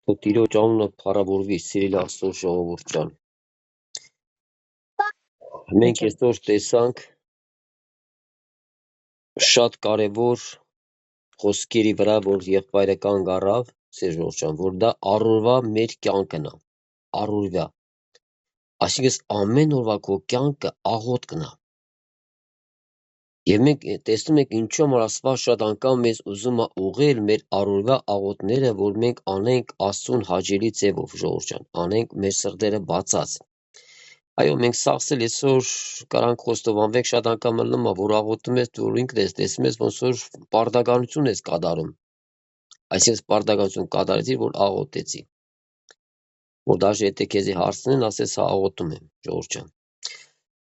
Թող Տիրոջ անունը փառավորվի, սիրելի Աստծո ժողովուրդ ջան։ Մենք այսօր տեսանք շատ կարևոր խոսքերի վրա, որ եղբայրը կանգ առավ, Սերժ ջան, որ դա առօրվա մեր կյանքն է, առօրվա։ Այսինքն ամեն օրվա քո կյանքը աղոթքն է։ Եվ մենք տեսնում ենք ինչու համար Աստված շատ անգամ մեզ ուզում է ուղղել մեր առօրվա աղոթքները, որ մենք անենք Աստծուն հաճելի ձևով, ժողովուրդ ջան, անենք մեր սրտերը բացած։ Այո, մենք սաղսել այսօր կարանք խոստովանվենք շատ անգամ ըլլում է, որ աղոթում ես, որ ինքն ես տեսնում ես, ոնց որ պարտականություն ես կատարում։ Այսինքն պարտականություն կատարեցի, որ աղոթեցի։ Որ դաժե եթե քեզի հարցնեն, ասես հա աղոթում եմ, ժողովուրդ ջան։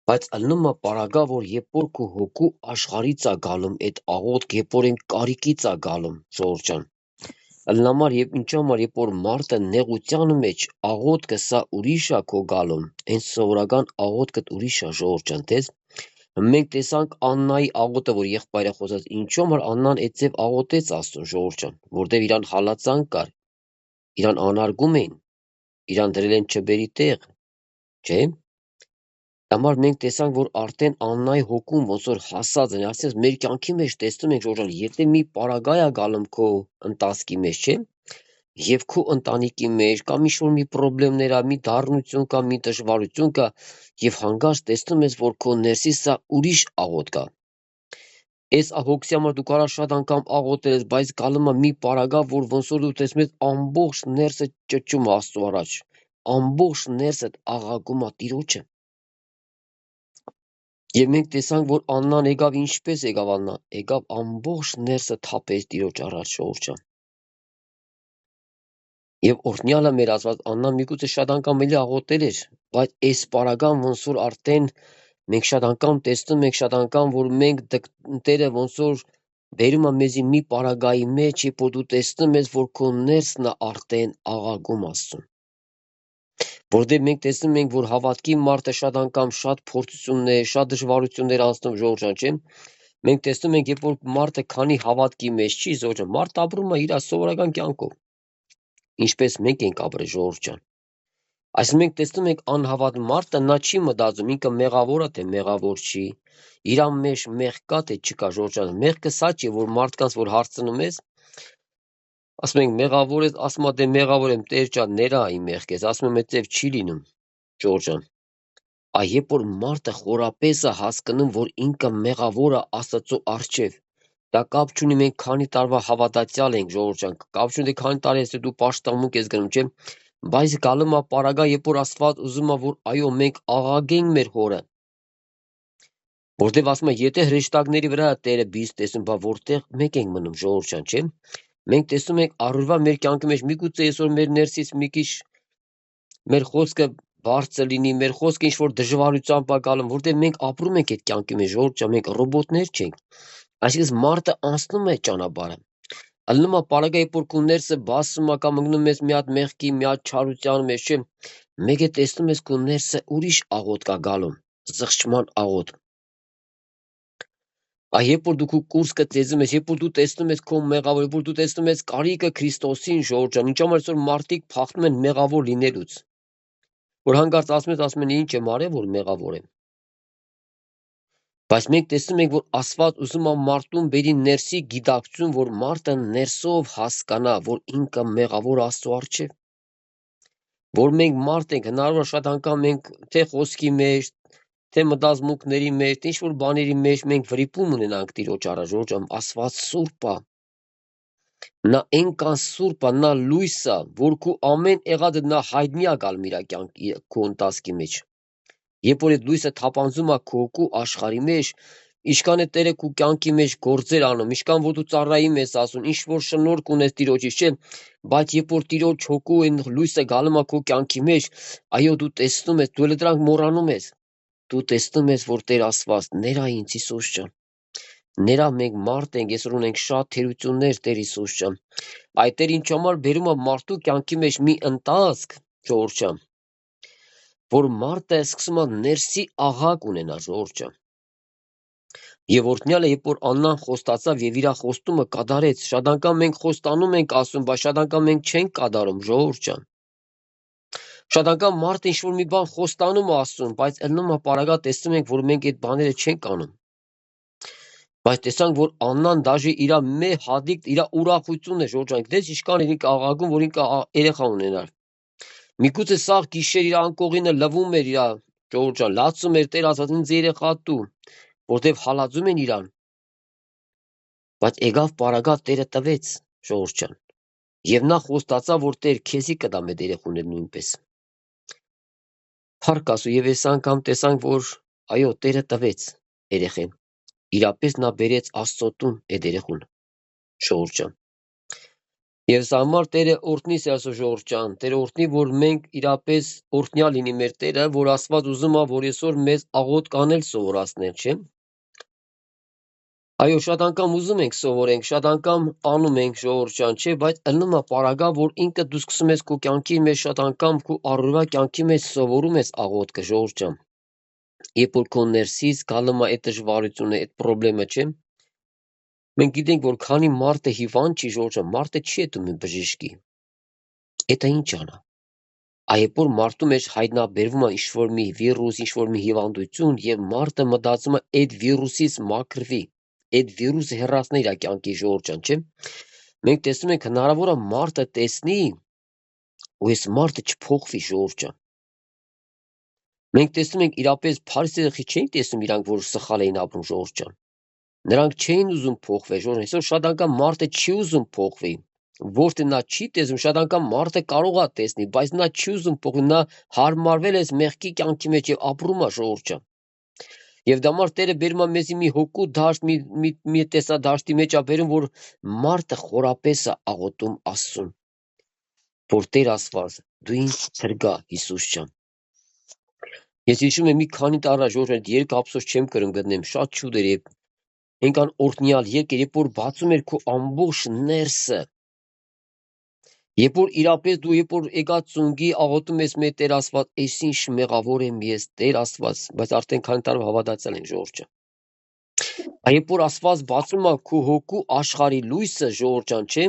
Բայց ըլլում է պարագա, որ երբ որ քո հոգու աշխարհից է գալում այդ աղոթք, երբ որ այն կարիքից է գալում, ժողովուրդ ջան։ Ըլլամար եւ ինչու համար երբ որ մարդը նեղության մեջ աղոթքը սա ուրիշ է քո գալում, այն սովորական աղոթքը ուրիշ է, ժողովուրդ ջան, տես։ Մենք տեսանք Աննայի աղոթը, որ եղբայրը խոսած, ինչու համար Աննան այդպես աղոթեց Աստծուն, ժողովուրդ ջան, որտեվ իրան հալածանք կար, իրան անարգում էին, իրան դրել են չբերի տեղ, չէ՞։ Համար մենք տեսանք, որ արդեն Աննայի հոգում ոնց որ հասած են, այսինքն մեր կյանքի մեջ տեսնում ենք, որ եթե մի պարագա է գալում քո ընտանիքի մեջ, չէ՞, եւ քո ընտանիքի մեջ կամ ինչ-որ մի խնդիրներ կա, մի դառնություն կա, մի դժվարություն կա, եւ հանգարց տեսնում ես, որ քո ներսից սա ուրիշ աղոթք կա։ Այս աղոթքի համար դու կարա շատ անգամ աղոթել ես, բայց գալում է մի պարագա, որ ոնց որ դու տեսնում ես ամբողջ ներսը ճճում է Աստծո առաջ, ամբողջ ներսդ աղաղակում է Տիրոջը։ Եվ մենք տեսանք, որ Աննան եկավ, ինչպես եկավ Աննան, եկավ ամբողջ ներսը թափեց Տիրոջ առաջ, ժողովուրդ ջան։ Եվ օրհնյալը մեր Աստված Աննան միգուցե շատ անգամ էլի աղոթել էր, բայց այս պարագան ոնց որ արդեն մենք շատ անգամ տեսնում ենք, շատ անգամ որ մենք Տերը ոնց որ բերում է մեզի մի պարագայի մեջ, երբ որ դու տեսնում ես, որ քո ներսն է արդեն աղաղակում Աստծուն։ Որտեղ մենք տեսնում ենք, որ հավատքի մարդը շատ անգամ շատ փորձություններ, շատ դժվարություններ անցնում, ժողովուրդ ջան, չէ՞։ Մենք տեսնում ենք, երբ որ մարդը քանի հավատքի մեջ չի, ժողովուրդ, մարդ ապրում է իր սովորական կյանքով, ինչպես մենք ենք ապրել, ժողովուրդ ջան։ Այսինքն մենք տեսնում ենք անհավատ մարդը նա չի մտածում ինքը մեղավոր է թե մեղավոր չի, իր մեջ մեղք կա թե չկա, ժողովուրդ ջան։ Մեղքը սա չէ, որ մարդկանց որ հարցնում ես, ասում ենք մեղավոր ես, ասում է դե մեղավոր եմ, Տեր ջան, ներա իմ մեղքես, ասում եմ այդտեղ չի լինում, ժողովուրդ ջան։ Այ երբ որ մարդը խորապես է հասկանում, որ ինքը մեղավոր է Աստծո առջև, դա կապ չունի մենք քանի տարվա հավատացյալ ենք, ժողովուրդ ջան, կապ չունի թե քանի տարի ես դու պաշտամունք ես գնում, չէ՞, բայց գալու է պարագա, երբ որ Աստված ուզում է, որ այո, մենք աղաղենք մեր հորը, որտեվ ասում է, եթե հրեշտակների վրա Տերը բիծ տեսնում, բա որտեղ մենք ենք մնում, ժողովուրդ ջան, չէ՞։ Մենք տեսնում ենք առօրվա մեր կյանքի մեջ միգուցե այսօր մեր ներսից մի քիչ մեր խոսքը բարձր լինի, մեր խոսքը ինչ-որ դժվարությամբ է գալում, որտեղ մենք ապրում ենք այդ կյանքի մեջ, ժողովուրդ ջան, մենք ռոբոտներ չենք։ Այսինքն մարդը անցնում է այդ ճանապարհը։ Ալնում է պարագա, երբ որ քո ներսը բացում է կամ ընկնում ես մի հատ մեղքի, մի հատ չարության մեջ, չէ՞։ Մեկ է տեսնում ես քո ներսը ուրիշ աղոթք է գալում, զղջման աղոթք։ Երբ որ դու քո կուրսքը ծեզում ես, երբ որ դու տեսնում ես քո մեղավոր, երբ որ դու տեսնում ես կարիքը Քրիստոսին, ժողովուրդ ջան, ինչ համար այսօր մարդիկ փախնում են մեղավոր լինելուց, որ հանկարծ ասում են ինչ եմ արել, որ մեղավոր եմ։ Բայց մենք տեսնում ենք, որ Աստված ուզում է մարդուն բերի ներսի գիտակցություն, որ մարդը ներսով հասկանա, որ ինքը մեղավոր Աստծո առջև, որ մենք մարդ ենք, հնարավոր է շատ անգամ մենք թե խոսքի մեջ, թե մտածմունքների մեջ, թե ինչ-որ բաների մեջ մենք վրիպում ունենանք Տիրոջ առաջ, ժողովուրդ ջան, Աստված սուրբ է։ Նա այնքան սուրբ է, նա լույս է, որ քո ամեն եղածը նա հայտնի է գալու իր կյանքի քո ընտանիքի մեջ։ Երբ որ այդ լույսը թափանցում է քո հոգու աշխարհի մեջ, ինչքան է Տերը քո կյանքի մեջ գործեր անում, ինչքան որ դու ծառայում ես ասում, ինչ որ շնորհք ունես Տիրոջից, չէ՞, բայց երբ որ Տիրոջ հոգու այն լույսը գալու է քո կյանքի մեջ, այո, դու տեսնում ես, դու էլ դրանք մոռանում ես։ Դու տեսնում ես, որ Տեր Աստված ներա ինձ Հիսուս ջան։ Ներա մենք մարդ ենք, այսօր ունենք շատ թերություններ Տեր Հիսուս ջան։ Այդ Տեր ինչ համար բերում է մարդու կյանքի մեջ մի ընթացք, ժողովուրդ ջան, որ մարդը սկսում է ներսի աղաղակ ունենա, ժողովուրդ ջան։ Եվ օրհնյալը, երբ որ Աննան խոստացավ եւ իր խոստումը կատարեց, շատ անգամ մենք խոստանում ենք ասում, բայց շատ անգամ մենք չենք կատարում, ժողովուրդ ջան։ Շատ անգամ մարդը ինչ-որ մի բան խոստանում է ասում, բայց ելնում է պարագա տեսնում ենք, որ մենք այդ բաները չենք անում։ Բայց տեսանք, որ Աննան դաժե իր մեր հադիկ, իր ուրախությունը, ժողովուրդ ջան, դες ինչքան ինքը աղաղում, որ ինքը երեխա ունենար։ Միգուցե սաղ գիշեր իր անկողինը լվում էր իր ժողովուրդ ջան, լացում էր Տեր ասած ինձ երեխա տու, որտեվ հալածում են իրան։ Բայց եկավ պարագա Տերը տվեց, ժողովուրդ ջան։ Եվ նա խոստացավ, որ Տեր քեզի կտամ այդ երեխուներ նույնպես։ Փառք Աստծո, եւ այս անգամ տեսանք, որ այո, Տերը տվեց երեխեն։ Իրապես նա բերեց Աստծո տուն այդ երեխուն, ժողովուրդ ջան։ Եվ սա համար Տերը օրհնի սերասո ժողովուրդ ջան, Տերը օրհնի, որ մենք իրապես օրհնյալ լինի մեր Տերը, որ Աստված ուզում է, որ այսօր մեզ աղոթք անել սովորացնել, չէ՞։ Այո, շատ անգամ ուզում ենք սովորենք, շատ անգամ անում ենք ժողովուրդ ջան, չէ, բայց ըլնում է պարագա, որ ինքը դու սկսում ես քո կյանքի մեջ շատ անգամ քո առօրյա կյանքի մեջ սովորում ես աղոթքը, ժողովուրդ ջան։ Երբ որ քո ներսից գալու է այդ դժվարությունը, այդ խնդրեմը, չէ։ Մենք գիտենք, որ քանի մարդը հիվանդ չի, ժողովուրդ ջան, մարդը չի հետում բժշկի։ Դա ինչ անա։ Երբ որ մարդու մեջ հայտնաբերվում է ինչ-որ մի վիրուս, ինչ-որ մի հիվանդություն, եւ մարդը մտածում է այդ վիրուսից մաքրվի, այդ վիրուսը հեռացնի իր կյանքի, ժողովուրդ ջան, չէ։ Մենք տեսնում ենք հնարավոր է մարդը տեսնի ու այս մարդը չփոխվի, ժողովուրդ ջան։ Մենք տեսնում ենք իրապես փարիսեի չէին տեսնում իրանք, որ սխալ էին ապրում, ժողովուրդ ջան։ Նրանք չէին ուզում փոխվել, ժողովուրդ, այսօր շատ անգամ մարդը չի ուզում փոխվի, որտեղ նա չի տեսնում, շատ անգամ մարդը կարող է տեսնի, բայց նա չի ուզում փոխվի, նա հարմարվել է մեղքի կյանքի մեջ եւ ապրում է, ժողովուրդ ջան։ Եվ դա համար Տերը բերում է մեզի մի հոգու դաշտ, մի տեսա դաշտի մեջ է բերում, որ մարդը խորապես է աղոթում Աստծուն, որ Տեր Աստված, դու ինձ թրգա, Հիսուս ջան։ Ես հիշում եմ մի քանի տարի առաջ, ժողովուրդ, երկ ափսոս չեմ կրում գտնեմ, շատ շուտ էր եւ այնքան օրհնյալ երկեր, երբ որ բացում էր քո ամբողջ ներսը, երբ որ իրապես դու երբ որ եկած ծունգի աղոթում ես մեր Տեր Աստված, այս ինչ մեղավոր եմ ես, Տեր Աստված, բայց արդեն քանի տարով հավատացել եմ, ժողովուրդ ջան։ Երբ որ Աստված բացում է քո հոգու աշխարհի լույսը, ժողովուրդ ջան, չէ,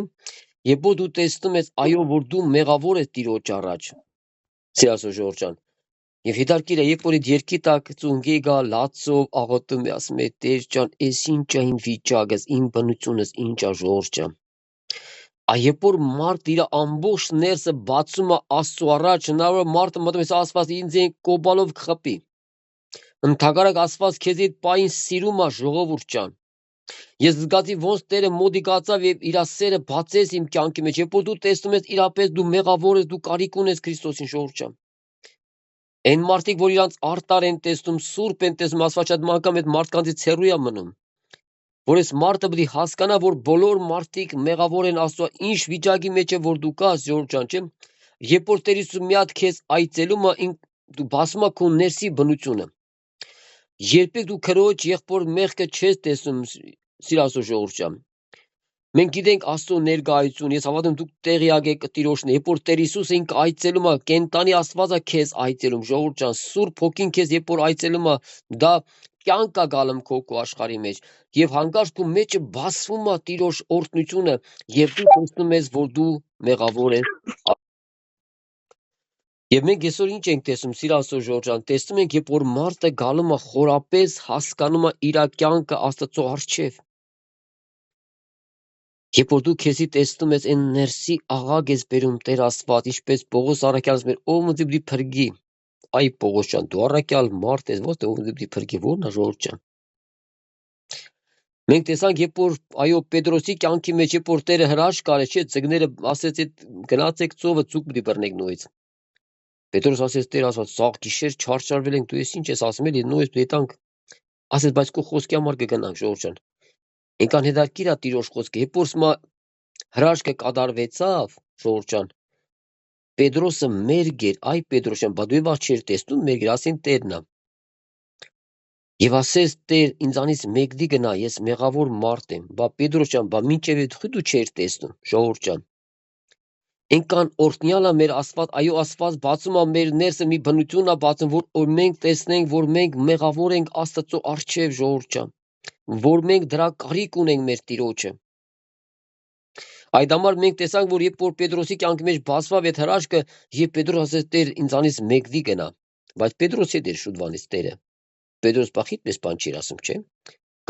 երբ որ դու տեսնում ես, այո, որ դու մեղավոր ես Տիրոջ առաջ, սիրասո ժողովուրդ ջան։ Եվ հետարքիր է, երբ որ այդ երկի տակ ծունգի գա լացով աղոթում է, ասում է Տեր ջան, այս ինչ է իմ վիճակս, իմ բնությունս, ինչ է, ժողովուրդ ջան։ Երբ որ մարդ իր ամբողջ ներսը բացում է Աստծո առաջ, հնարավոր է մարդը մտնում է Աստված ինձ են կոբալով կխփի։ Ընդհակառակ Աստված քեզ այդ պահին սիրում է, ժողովուրդ ջան։ Ես զգացի ոնց Տերը մոտիկացավ եւ իր սերը բացեց իմ կյանքի մեջ, երբ որ դու տեսնում ես իրապես դու մեղավոր ես, դու կարիք ունես Քրիստոսին, ժողովուրդ ջան։ Այն մարդիկ, որ իրանց արտար են տեսնում, սուրբ են տեսնում, Աստված շատ անգամ այդ մարդկանցից հեռու է մնում։ Որ այս մարդը պետք է հասկանա, որ բոլոր մարդիկ մեղավոր են Աստծո, ինչ վիճակի մեջ է որ դու կաս, ժողովուրդ ջան, չէ՞։ Երբ որ Տեր Հիսուս մի հատ քեզ այցելում է, դու բացում ես քո ներսի բնությունը։ Երբեք դու քրոջ եղբոր մեղքը չես տեսնում, սիրասո ժողովուրդ ջան։ Մենք գիտենք Աստծո ներկայություն, ես հավատում դուք տեղյակ եք Տիրոջն, երբ որ Տեր Հիսուսը ինքը այցելում է, կենտանի Աստվածը քեզ այցելում, ժողովուրդ ջան, Սուրբ Հոգին քեզ երբ որ այցելում է, դա կյանք է գալում քո աշխարհի մեջ, եւ հանկարծ քո մեջը բացվում է Տիրոջ օրհնությունը, եւ դու տեսնում ես, որ դու մեղավոր ես։ Եվ մենք այսօր ինչ ենք տեսնում, սիրասո ժողովուրդ ջան, տեսնում ենք, երբ որ մարդը գալում է խորապես հասկանում է իր կյանքը Աստծո առջև։ Երբ որ դու քեզի տեսնում ես այն ներսի աղաղ ես բերում Տեր Աստված, ինչպես Պողոս առաքյալը ասում էր, ով ինձ պիտի փրկի։ Այ Պողոս ջան, դու առաքյալ մարդ ես, ո՞ց ով ինձ պիտի փրկի, ո՞րն է ժողովուրդ ջան։ Մենք տեսանք, երբ որ այո Պետրոսի կյանքի մեջ երբ որ Տերը հրաշք արեց, չէ, ծգները ասեց, գնացեք ծովը ցուկ պիտի բռնեք նույնից։ Պետրոս ասեց, Տեր Աստված, սաղ գիշեր չարչարվել ենք, դու ես ինչ ես ասում էլի, նույնից պիտի տանք։ Ասեց, բայց քո խոսքի համար կգնանք, ժողովուրդ ջան։ Ինքան հետաքրքիր է Տիրոջ խոսքը, երբ որ սմա հրաշքը կատարվեցավ, ժողովուրդ ջան, Պետրոսը մերգեր, այ Պետրոս ջան, բա դու ևս չէր տեսնում մերգեր, ասին Տերն է։ Եվ ասես Տեր, ինձանից մեկդի գնա, ես մեղավոր մարդ եմ, բա Պետրոս ջան, բա մինչև այդ դու չէր տեսնում, ժողովուրդ ջան։ Այնքան օրհնյալ է մեր Աստված, այո Աստված բացում է մեր ներսը մի բնություն է բացում, որ մենք տեսնենք, որ մենք մեղավոր ենք Աստծո առջև, ժողովուրդ ջան։ որ մենք դրա կարիք ունենք մեր Տիրոջը։ Այդ համար մենք տեսանք, որ երբ որ Պետրոսի կյանքի մեջ բացվավ այդ հրաշքը, եւ Պետրոս ասեց. «Տեր, ինձանից մեկվի գնա»։ Բայց Պետրոսի դեր շուտվանից Տերը։ Պետրոս բախիտ պես բան չի ասում, չէ՞։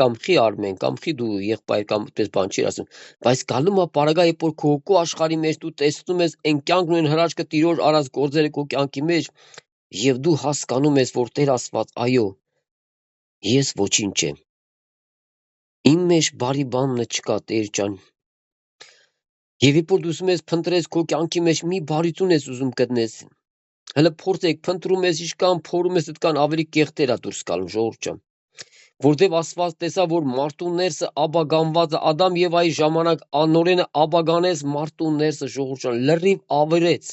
Կամ խի Արմեն, կամ խի դու եղբայր, կամ պես բան չի ասում։ Բայց գալու է պարագա, երբ որ քո հոգու աշխարհի մեջ դու տեսնում ես այն կյանքն ու այն հրաշքը Տիրոջ արած գործերը քո կյանքի մեջ, եւ դու հասկանում ես, որ Տեր Աստված, այո, ես ոչինչ եմ։ Իմ մեջ բարի բանը չկա, Տեր ջան։ Եվ երբ որ դու ուզում ես փնտրես քո կյանքի մեջ մի բարություն ես ուզում գտնես, հələ փորձեք, փնտրում ես իշքան, փորում ես այդքան ավելի կեղտեր է դուրս գալու, ժողովուրդ ջան։ Որտեւ Աստված տեսավ, որ մարդու ներսը աբագանված է, Ադամ եւ Եվայի ժամանակ անորենը աբագանեց մարդու ներսը, ժողովուրդ ջան, լրիվ ավերեց։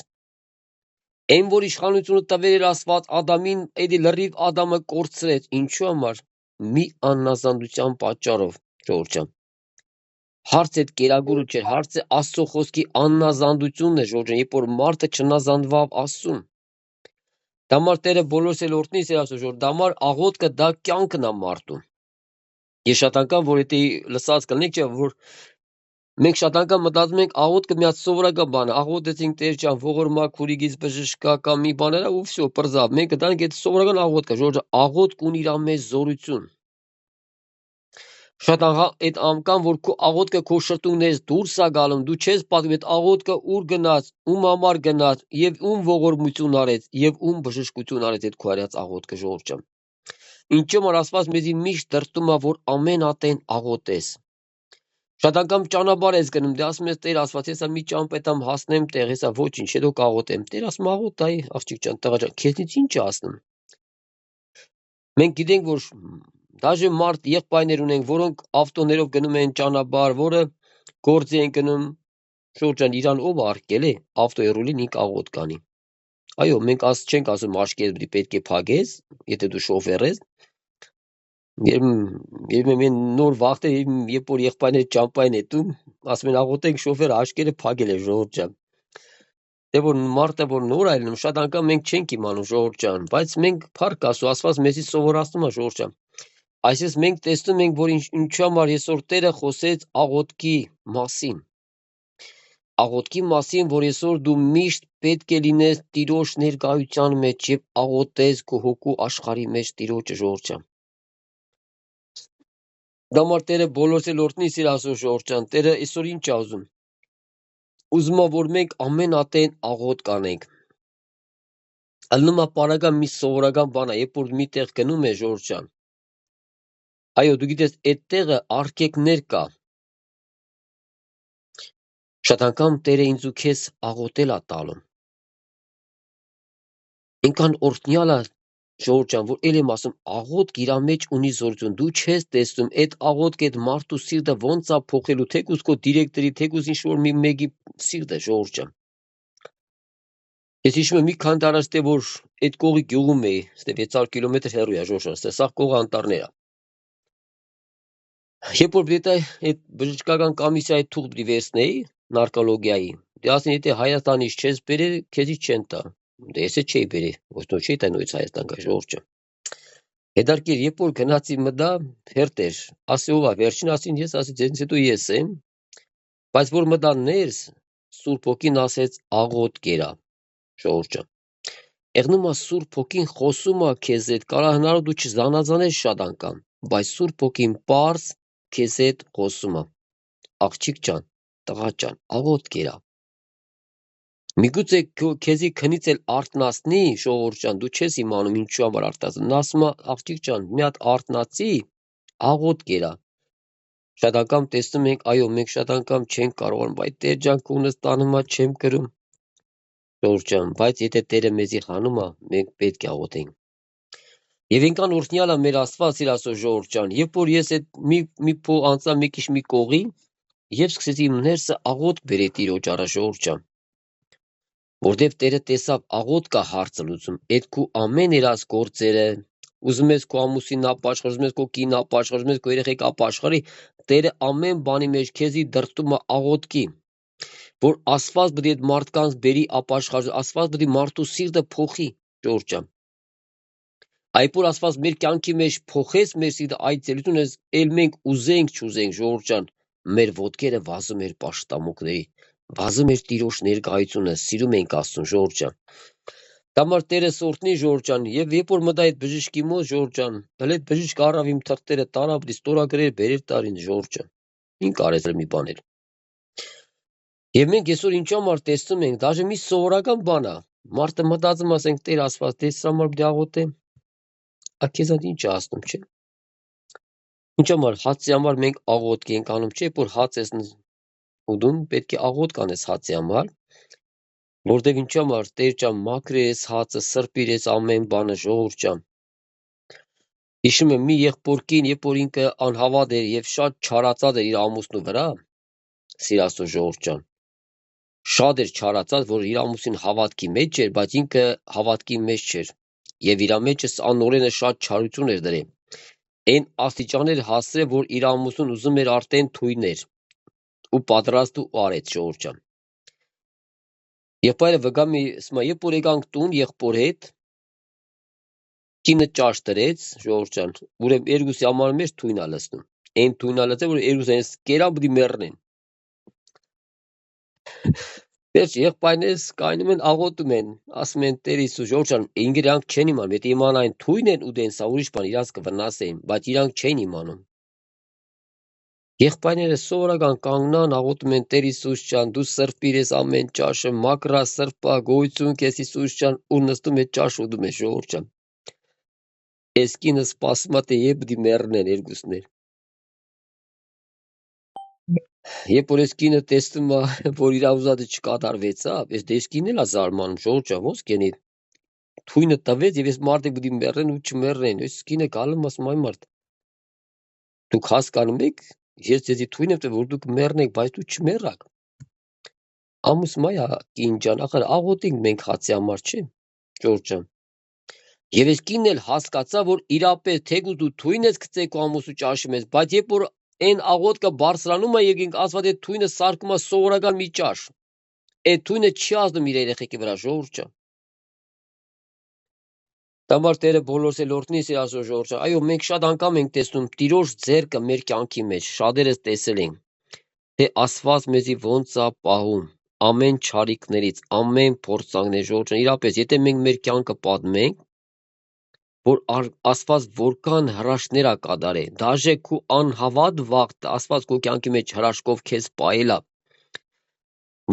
Այն որ իշխանությունը տվել էր Աստված Ադամին, էդի լրիվ Ադամը կորցրեց, ինչու համար։ Մի աննազանդության պատճառով, ժողովուրդ ջան։ Հարցը այդ կերակուրը չէր, հարցը Աստծո խոսքի աննազանդությունն է, ժողովուրդ ջան, երբ որ մարդը չնազանդվավ Աստծուն։ Դամար Տերը բոլորս էլ օրհնի ասում, ժողովուրդ, դամար աղոթքը դա կյանքն է մարդու։ Ես շատ անգամ որ դա լսած կլինեք, չէ, որ մենք շատ անգամ մտածում ենք աղոթքը մի հատ սովորական բան է, աղոթեցինք Տեր ջան, ողորմա քուրիգից բժշկա կամ մի բաներ ու վсё, պրզավ։ Մենք դանք այդ սովորական աղոթքը, ժողովուրդ, աղոթք ունի իր մեջ զորություն։ Շատ այդ անգամ որ քո աղոթքը քո շրթունքներից դուրս է գալու, դու չես պատմում այդ աղոթքը ուր գնաց, ում համար գնաց եւ ում ողորմություն արեց եւ ում բժշկություն արեց այդ քո արած աղոթքը, ժողովուրդ ջան։ Ինչու՞ որ Աստված մեզի միշտ դրտում է, որ ամեն ատեն աղոթես։ Շատ անգամ ճանապարհ ես գնում, դե ասում ես Տեր Աստված, հեսա մի ճամպետամ հասնեմ տեղ, հեսա ոչինչ, հետո կաղոթեմ։ Տեր ասում աղոթ, այ աղջիկ ջան, տղա ջան, քեզնից ինչ է ասնում։ Մենք գիտենք, որ դաժե մարդ եղբայրներ ունենք, որոնք ավտոներով գնում են ճանապարհ, որը գործի են գնում, շուրջան իրան ով արկել է, ավտոյի ռուլին ինք աղոթ կանի։ Այո, մենք չենք ասում աշկերտ պետք է փագես, եթե դու շոֆեր ես։ Երբ մենք նոր վախտեր, երբ որ եղբայրները ճամպային հետում, ասում են աղոթենք շոֆերը աշկերը փագել է, ժողովուրդ ջան։ Դե որ մարդը որ նոր այլնում, շատ անգամ մենք չենք իմանում, ժողովուրդ ջան, բայց մենք փառք Աստծո, Աստված մեզի սովորացնում է, ժողովուրդ ջան։ Այսպես մենք տեսնում ենք, որ ինչու համար այսօր Տերը խոսեց աղոթքի մասին։ Աղոթքի մասին, որ այսօր դու միշտ պետք է լինես Տիրոջ ներկայության մեջ եւ աղոթես քո հոգու աշխարհի մեջ Տիրոջը, ժողովուրդ ջան։ Դամար Տերը բոլորս էլ օրհնի սիր Աստծո, ժողովուրդ ջան, Տերը այսօր ինչ է ուզում։ Ուզում է, որ մենք ամեն ատեն աղոթ կանենք։ Ալնում է պարագա մի սովորական բան է, երբ որ մի տեղ գնում ես, ժողովուրդ ջան։ Այո, դու գիտես, այդ տեղը արգելքներ կա։ Շատ անգամ Տերը ինձ ու քեզ աղոթել է տալու։ Ինքան օրհնյալ է, ժողովուրդ ջան, որ ել եմ ասում, աղոթք իր մեջ ունի զորություն։ Դու չես տեսնում այդ աղոթքը այդ մարդու սիրտը ոնց է փոխելու, թեկուզ քո դիրեկտորի, թեկուզ ինչ որ մի մեկի սիրտը, ժողովուրդ ջան։ Ես հիշում եմ մի քանի տարի առաջ, որ այդ կողի գյուղում էի, ստե 600 կիլոմետր հեռու է, ժողովուրդ ջան, ստե սաղ կողը անտառներ է։ Երբ որ պետք է այդ բժշկական կոմիսիայի թուղթ վերցնեի, նարկոլոգիայի, դե ասեն, եթե Հայաստանից չես բերել, քեզից չեն տա։ Դե ես չէի բերել, ոչ թե չէի տա նույնիսկ Հայաստան գա, ժողովուրդ ջան։ Հետարքիր, երբ որ գնացի մտա, հերթ էր, ասի ով է, վերջին ասին ես, ասի ձեզնից հետո ես եմ, բայց որ մտա ներս, Սուրբ Հոգին ասեց աղոթ կերա, ժողովուրդ ջան։ Եղնում է Սուրբ Հոգին խոսում է քեզ հետ, կարող հնարավոր դու չզանազանես շատ անգամ, բայց Սուրբ Հոգին պարզ քեզ հետ խոսում է։ Աղջիկ ջան, տղա ջան, աղոթ կերա։ Միգուցե քեզի քնից էլ արթնացնի, ժողովուրդ ջան, դու չես իմանում ինչու համար արթնացնի։ Նա ասում է, աղջիկ ջան, մի հատ արթնացի, աղոթ կերա։ Շատ անգամ տեսնում ենք, այո, մենք շատ անգամ չենք կարողանում, բայց Տեր ջան, քունս տանում է, չեմ կրում։ Ժողովուրդ ջան, բայց եթե Տերը մեզի խանում է, մենք պետք է աղոթենք։ Եվ ինքան օրհնյալ է մեր Աստված, իր Աստծո ժողովուրդ ջան, երբ որ ես այդ մի փող անցա մի քիչ մի կողի, եւ սկսեցի իմ ներսը աղոթք բերել Տիրոջ առաջ, ժողովուրդ ջան։ Որտեվ Տերը տեսավ աղոթ կա հարցը լուծում, այդ քո ամեն երաս գործերը, ուզում ես քո ամուսինն ապաշխարի, ուզում ես քո կինը ապաշխարի, ուզում ես քո երեխեք ապաշխարի, Տերը ամեն բանի մեջ քեզի դրտում է աղոթքի, որ Աստված պետք է այդ մարդկանց բերի ապաշխարի, Աստված պետք է մարդու սիրտը փոխի, ժողովուրդ ջան։ Այդ որ ասված մեր կյանքի մեջ փոխեց մեր սիրտը այդ ծերությունը էլ մենք ուզենք չուզենք ժողովուրդ ջան մեր ոտքերը վազում էր պաշտամոկների վազում էր Տիրոջ ներկայությունը սիրում ենք Աստծուն ժողովուրդ ջան Դամար Տերը սորտնի ժողովուրդ ջան եւ երբ որ մտա այդ բժշկի մոտ ժողովուրդ ջան հələ այդ բժիշկը առավ իմ թղթերը տարավ ստորագրեր բերեր տարին ժողովուրդ ջան ինչ կարեց մի բաներ Եվ մենք այսօր ինչ համար տեսնում ենք դաժե մի սովորական բան է մարդը մտածում ասենք Տեր ասված դե սրա համար պիտի աղոթեմ Ակեզանց ինչ է ասնում, չէ։ Ինչ համար հացի համար մենք աղոթք ենք անում, չէ, որ հաց ես ուդում, պետք է աղոթք անես հացի համար, որտեղ ինչ համար Տեր ջան մաքրես հացը, սրբիրես ամեն բանը ժողովուրդ ջան։ Հիշում եմ մի եղբոր կին, երբ որ ինքը անհավատ էր եւ շատ չարացած էր իր ամուսնու վրա, սիրաստու ժողովուրդ ջան։ Շատ էր չարացած, որ իր ամուսին հավատքի մեջ էր, բայց ինքը հավատքի մեջ չէր։ Եվ իր մեջը անօրենը շատ չարություն էր դրել։ Այն աստիճաներ հասցրել, որ իր ամուսնուն ուզում էր արդեն թույներ ու պատրաստ ու արեց ժողովուրդ ջան։ Եղբայրը վգամի ասում է, երբ որ եկանք տուն եղբոր հետ, կինը ճաշ դրեց ժողովուրդ ջան, ուրեմն երկուսի համար մեջ թույն ա լցնում։ Այն թույն ա լցել, որ երկուսը հենց կերան պիտի մեռնեն։ Վերջ եղբայրներս կայնում են աղոթում են, ասում են Տեր Հիսուս ժողովուրդ ջան, ինքրանք չեն իմանում, եթե իմանային թույն են ուտեն, սա ուրիշ բան, իրանք կվնասեին, բայց իրանք չեն իմանում։ Եղբայրները սովորական կանգնան, աղոթում են Տեր Հիսուս ջան, դու սրբիր ես ամեն ճաշը, մաքրա սրբա, գոյություն քեզ Հիսուս ջան, ու նստում է ճաշ ուտում է ժողովուրդ ջան։ Այս կինը սպասում է թե երբ պիտի մեռնեն երկուսն էլ։ Երբ որ այս կինը տեսնում է, որ իր ուզածը չկատարվեցավ, այս դες կինն էլ է զարմանում, ժողովուրդ ջան, ոնց կենի թույնը տվեց եւ այս մարդը պիտի մեռնեն ու չմեռնեն։ Այս կինը գալում ասում այ մարդ դուք հասկանում եք, ես ձեզի թույն եմ տվել, որ դուք մեռնեք, բայց դու չմեռաք։ Ամուս մայա կին ջան, ախր աղոթենք մենք հացի համար չէ, ժողովուրդ ջան։ Եվ այս կինն էլ հասկացա, որ իրապես թեկուզ դու թույն ես գցել քո ամուսու ճաշի մեջ, բայց երբ որ այն աղոթքը բարձրանում է եկինք ասված այդ թույնը սարկում է սովորական մի ճաշ։ Այդ թույնը չի ազդում իր երեխեքի վրա ժողովուրդ ջան։ Դամար Տերը բոլորս էլ օրհնի սիրասո ժողովուրդ ջան։ Այո, մենք շատ անգամ ենք տեսնում Տիրոջ ձեռքը մեր կյանքի մեջ, շատերս տեսել ենք, թե Աստված մեզի ոնց է պահում ամեն չարիքներից, ամեն փորձանքներից ժողովուրդ ջան։ Իրապես, եթե մենք մեր կյանքը պատմենք, որ Աստված որքան հրաշքներ է կատարել, դաժե քո անհավատ վաղ Աստված քո կյանքի մեջ հրաշքով քեզ պահել է,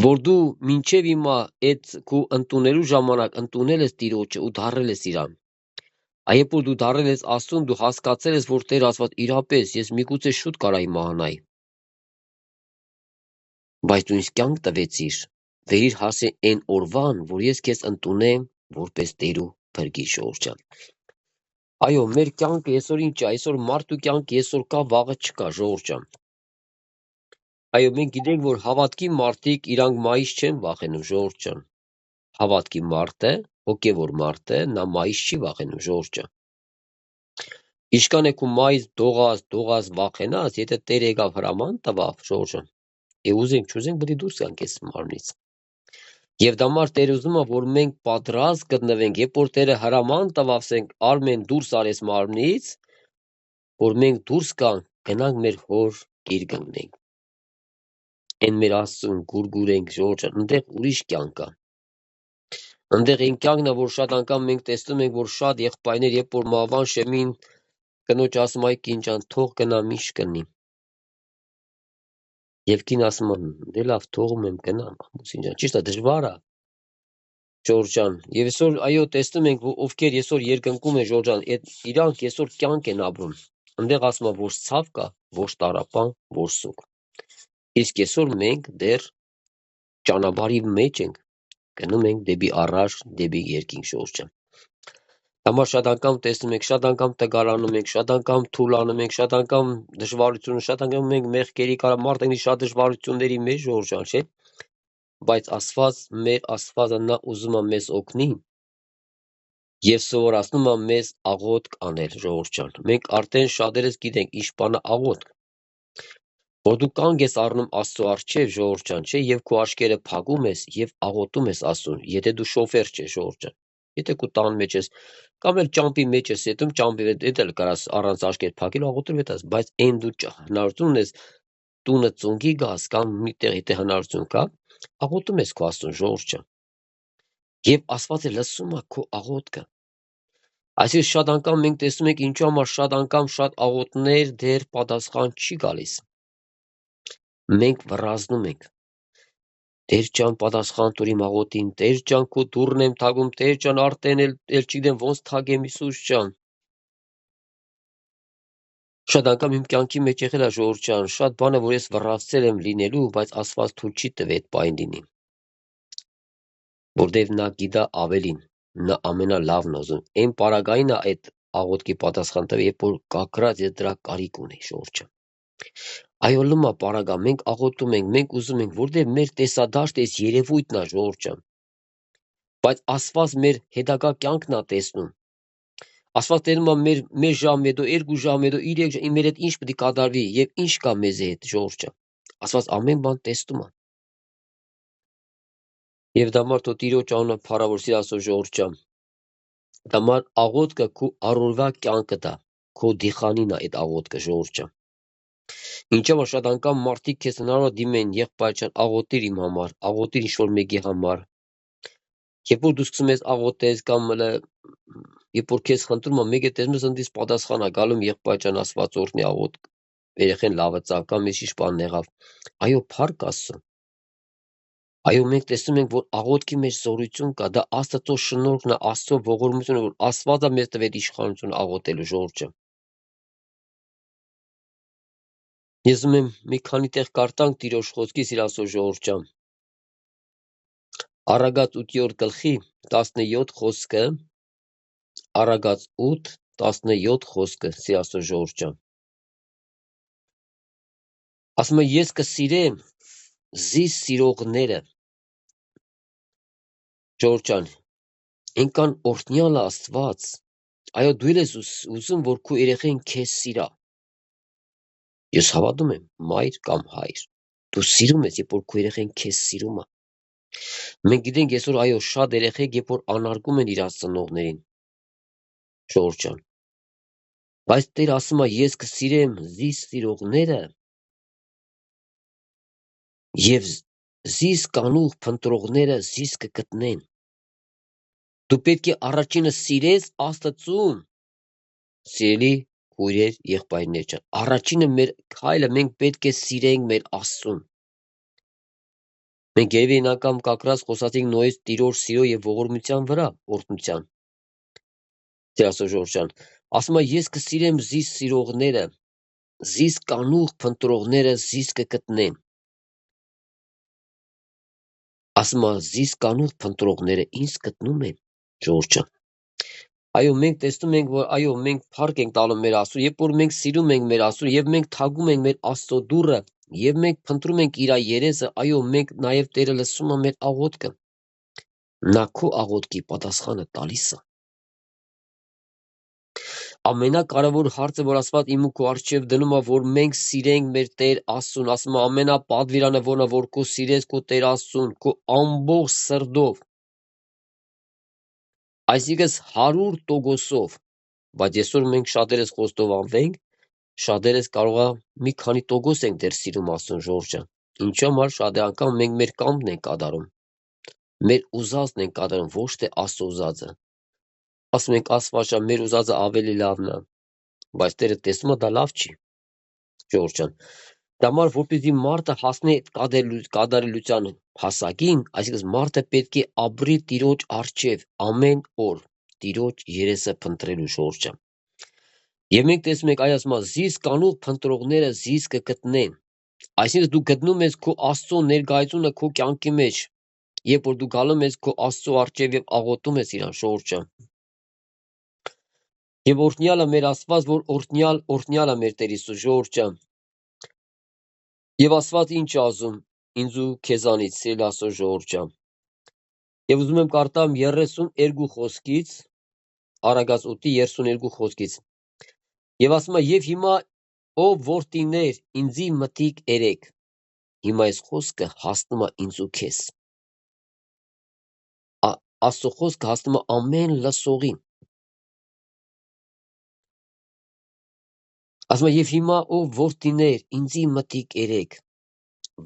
որ դու մինչև հիմա այդ քո ընդունելու ժամանակ ընդունել ես Տիրոջը ու դառել ես իրան։ Երբ որ դու դառել ես Աստծուն, դու հասկացել ես, որ Տեր Աստված իրապես ես միգուցե շուտ կարայի մահանայի։ Բայց դու ինձ կյանք տվեցիր, վերիր հասե այն օրվան, որ ես քեզ ընդունեմ որպես Տեր ու Փրկիչ ժողովուրդ ջան։ Այո, մեր կյանքը այսօր ինչ է, այսօր մարդու կյանքը այսօր կա, վաղը չկա, ժողովուրդ ջան։ Այո, մենք գիտենք, որ հավատքի մարդիկ իրանք մայիս չեն վախենում, ժողովուրդ ջան։ Հավատքի մարդը, հոգևոր մարդը, նա մայիս չի վախենում, ժողովուրդ ջան։ Իշքան է քու մայիս դողաս վախենաս, եթե Տեր եկավ հրաման տվավ, ժողովուրդ ջան։ Եվ ուզենք, չուզենք, պետք է դուրս գանք այս մարմնից։ Եվ դամար Տերը ուզում է, որ մենք պատրաստ գտնվենք, երբ որ Տերը հրաման տվավ, ասենք, արմեն դուրս արես մարմնից, որ մենք դուրս գանք, գնանք մեր հոր գիր գտնենք։ Այն մեր Աստծուն գուրգուրենք, ժողովուրդ ջան, այնտեղ ուրիշ կյանք կա։ Այնտեղ այն կյանքն է, որ շատ անգամ մենք տեսնում ենք, որ շատ եղբայրներ, երբ որ մահվան շեմին կնոջ ասում այ կին ջան, թող գնա միշտ կնի։ Եվ կին ասում է, դե լավ, թողում եմ գնամ, ամուսին ջան, ճիշտ է, դժվար է։ Ժողովուրդ ջան, եւ այսօր այո տեսնում ենք, որ ովքեր այսօր երկնքում են ժողովուրդ ջան, այդ իրանք այսօր կյանք են ապրում։ Այնտեղ ասում է, որ ցավ կա, ոչ տարապան, ոչ սուկ։ Իսկ այսօր մենք դեռ ճանապարհի մեջ ենք, գնում ենք դեպի առաջ, դեպի երկինք ժողովուրդ ջան։ Համար շատ անգամ տեսնում ենք, շատ անգամ տգարանում ենք, շատ անգամ թուլանում ենք, շատ անգամ դժվարություն, շատ անգամ մենք մեղքերի կարա մարդ ենք շատ դժվարությունների մեջ ժողովուրդ ջան, չէ՞։ Բայց Աստված, մեր Աստվածը նա ուզում է մեզ օգնի եւ սովորացնում է մեզ աղոթք անել ժողովուրդ ջան։ Մենք արդեն շատերս գիտենք ինչ բան է աղոթք։ Որ դու կանգ ես առնում Աստծո առջև ժողովուրդ ջան, չէ, եւ քո աչքերը փակում ես եւ աղոթում ես Աստծուն, եթե դու շոֆեր չես ժողովուրդ ջան։ Եթե քո տան մեջ ես, կամ էլ ճամփի մեջ ես ետում, ճամփի հետ էլ կարաս առանց աշկեր փակել, աղոթել վետաս, բայց այն դու հնարավորություն ունես տունը ծունգի գաս կամ միտեղ եթե հնարավորություն կա, աղոթում ես քո Աստծուն ժողովուրդ ջան։ Եվ Աստված է լսում է քո աղոթքը։ Այսինքն շատ անգամ մենք տեսնում ենք ինչու համար շատ անգամ շատ աղոթներ դեռ պատասխան չի գալիս։ Մենք վռազդում ենք։ Տեր ջան պատասխան տուր իմ աղոթին, Տեր ջան քո դուռն եմ թագում, Տեր ջան արդեն էլ չգիտեմ ոնց թագեմ Հիսուս ջան։ Շատ անգամ իմ կյանքի մեջ եղել է ժողովուրդ ջան, շատ բան է որ ես վռազդել եմ լինելու, բայց Աստված թույլ չի տվել այդ պայն լինի։ Որտեվ նա գիտա ավելին, նա ամենալավն ուզում։ Այն պարագային է այդ աղոթքի պատասխան տվել, երբ որ կակրած ես դրա կարիք ունեի ժողովուրդ ջան։ Այո լմա պարագա, մենք աղոթում ենք, մենք ուզում ենք, որտեղ մեր տեսադաշտը այս երևույթն է ժողովուրդ ջան։ Բայց Աստված մեր հետագա կյանքն է տեսնում։ Աստված տենում է մեր ժամ հետո, 2 ժամ հետո, 3 ժամ, մեր հետ ինչ պետք է կատարվի եւ ինչ կա մեզ հետ ժողովուրդ ջան։ Աստված ամեն բան տեսնում է։ Եվ դա մարդու Տիրոջ անունը փառավոր սիրասո ժողովուրդ ջան։ Դա մար աղոթքը քո առօրվա կյանքը դա, քո դիխանին է այդ աղոթքը ժողովուրդ ջան։ Ինչով շատ անգամ մարդիկ քեզ հնարավոր դիմեն եղբայր ջան, աղոթիր իմ համար, աղոթիր ինչ-որ մեկի համար։ Երբ որ դու սկսում ես աղոթես կամ երբ որ քեզ խնդրում է մեկը տեսնում ես ընդից պատասխան է գալու եղբայր ջան Աստված օրհնի աղոթ երեխեն լավը ծավ կամ ես ինչ բան եղավ։ Այո, փառք Աստծո։ Այո, մենք տեսնում ենք, որ աղոթքի մեջ զորություն կա, դա Աստծո շնորհքն է, Աստծո ողորմությունը, որ Աստվածը մեզ տվել իշխանություն աղոթելու ժողովուրդ ջան։ Ես ուզում եմ մի քանի տեղ կարտանք Տիրոջ խոսքի սիրասո ժողովուրդ ջան։ Առագած 8-րդ գլխի 17 խոսքը, Առագած 8:17 խոսքը սիրասո ժողովուրդ ջան։ Ասում է ես կսիրեմ զիս սիրողները։ Ժողովուրդ ջան, ինքան օրհնյալ Աստված։ Այո, դու ես ուզում, որ քո երեխեն քեզ սիրա։ Ես հավատում եմ, մայր կամ հայր, դու սիրում ես, երբ որ քո երեխեն քեզ սիրում է։ Մենք գիտենք այսօր այո, շատ երեխեք, երբ որ անարգում են իրաց ծնողներին, ժողովուրդ ջան։ Բայց Տեր ասում է, ես կսիրեմ զիս սիրողները եւ զիս կանուխ փնտրողները զիս կգտնեն։ Դու պետք է առաջինը սիրես Աստծուն, սիրելի քույրեր, եղբայրներ ջան։ Առաջինը մեր քայլը մենք պետք է սիրենք մեր Աստծուն։ Մենք երևի այն անգամ կակրած խոսացինք Նոյից Տիրոջ սիրո եւ ողորմության վրա, օրհնության։ Տերասո ժողովուրդ ջան, ասում է ես կսիրեմ զիս սիրողները, զիս կանուխ փնտրողները զիս կգտնեն։ Ասում է զիս կանուխ փնտրողները ինձ գտնում են, ժողովուրդ ջան։ Այո, մենք տեսնում ենք, որ այո, մենք փառք ենք տալու մեր Աստծուն, երբ որ մենք սիրում ենք մեր Աստծուն եւ մենք թագում ենք մեր Աստծո դուռը եւ մենք փնտրում ենք իր երեսը, այո, մենք նաեւ Տերը լսում է մեր աղոթքը։ Նա քո աղոթքի պատասխանը տալիս է։ Ամենակարևոր հարցը, որ Աստված իմ ու քո առջև դնում է, որ մենք սիրենք մեր Տեր Աստծուն, ասում է ամենապատվիրանը որն է, որ քո սիրես քո Տեր Աստծուն, քո ամբողջ սրտով, այսինքն 100%-ով, բայց այսօր մենք շատերս խոստովանվենք, շատերս կարող է մի քանի տոկոս ենք դեռ սիրում Աստծուն ժողովուրդ ջան։ Ինչու համար շատ անգամ մենք մեր կամքն ենք կատարում, մեր ուզածն ենք կատարում, ոչ թե Աստծո ուզածը։ Ասում ենք Աստված ջան, մեր ուզածը ավելի լավն է, բայց Տերը տեսնում է դա լավ չի, ժողովուրդ ջան։ Դա մար որպեսզի մարդը հասնի կատարելության հասակին, այսինքն մարդը պետք է ապրի Տիրոջ առջև ամեն օր, Տիրոջ երեսը փնտրելու ժողովուրդ ջան։ Եվ մենք տեսնում ենք այ ասում է զիս կանուխ փնտրողները զիս կգտնեն։ Այսինքն դու գտնում ես քո Աստծո ներկայությունը քո կյանքի մեջ, երբ որ դու գալու ես քո Աստծո առջև եւ աղոթում ես իրան ժողովուրդ ջան։ Եվ օրհնյալը մեր Աստված, որ օրհնյալ է մեր Տեր Հիսուս ժողովուրդ ջան։ Եվ Աստված ինչ ասում ինձ ու քեզանից սիրելի Աստծո ժողովուրդ ջան։ Եվ ուզում եմ կարդամ 32 խոսքից, Առագած 8:32 խոսքից։ Եվ ասում է եւ հիմա ով որդիներ ինձի մտիկ երեք։ Հիմա այս խոսքը հասնում է ինձ ու քեզ։ Աստծո խոսքը հասնում է ամեն լսողին։ Ասում է, եւ հիմա ով որդիներ, ինձի մտիկ երեք,